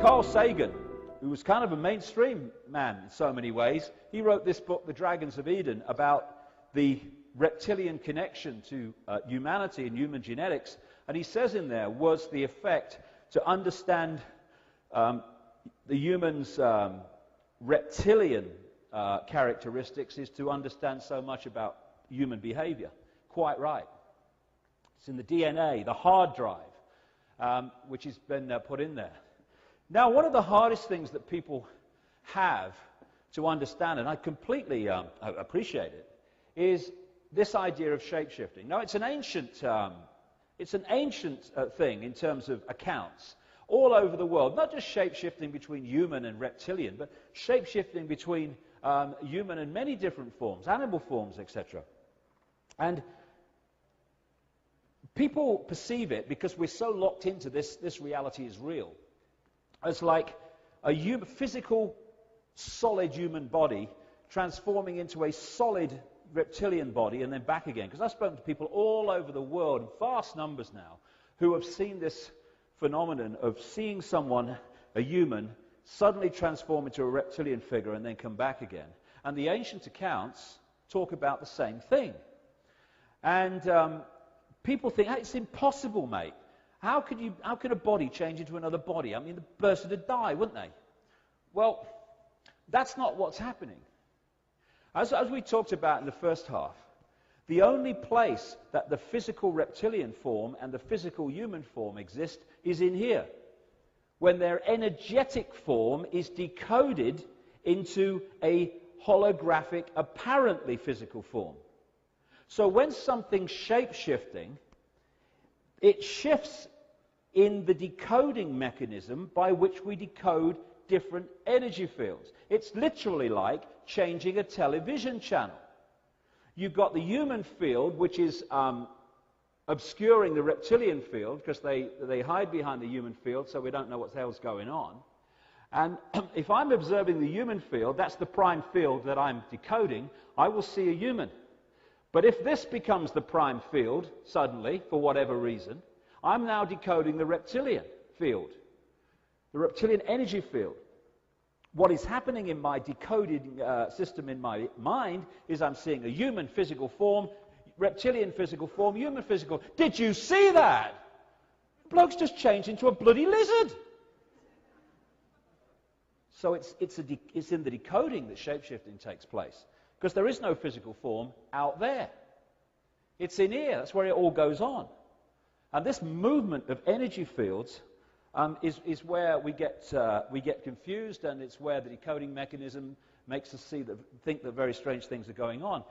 Carl Sagan, who was kind of a mainstream man in so many ways, he wrote this book, The Dragons of Eden, about the reptilian connection to humanity and human genetics. And he says in there, was the effect to understand the human's reptilian characteristics is to understand so much about human behavior. Quite right. It's in the DNA, the hard drive, which has been put in there. Now, one of the hardest things that people have to understand, and I completely appreciate it, is this idea of shape-shifting. Now, it's an ancient thing in terms of accounts all over the world. Not just shape-shifting between human and reptilian, but shape-shifting between human and many different forms, animal forms, etc. And people perceive it, because we're so locked into this reality is real, as like a physical, solid human body transforming into a solid reptilian body and then back again. Because I've spoken to people all over the world, in vast numbers now, who have seen this phenomenon of seeing someone, a human, suddenly transform into a reptilian figure and then come back again. And the ancient accounts talk about the same thing. And people think, hey, it's impossible, mate. How could a body change into another body? I mean, the person would die, wouldn't they? Well, that's not what's happening. As we talked about in the first half, the only place that the physical reptilian form and the physical human form exist is in here, when their energetic form is decoded into a holographic, apparently physical form. So when something's shape-shifting, it shifts in the decoding mechanism by which we decode different energy fields. It's literally like changing a television channel. You've got the human field, which is obscuring the reptilian field, because they hide behind the human field, so we don't know what the hell's going on. And if I'm observing the human field, that's the prime field that I'm decoding, I will see a human. But if this becomes the prime field, suddenly, for whatever reason, I'm now decoding the reptilian field, the reptilian energy field. What is happening in my decoding system in my mind is I'm seeing a human physical form, reptilian physical form, human physical. Did you see that? The bloke's just changed into a bloody lizard. So it's in the decoding that shapeshifting takes place, because there is no physical form out there. It's in here. That's where it all goes on. And this movement of energy fields is where we get confused, and it's where the decoding mechanism makes us think that very strange things are going on.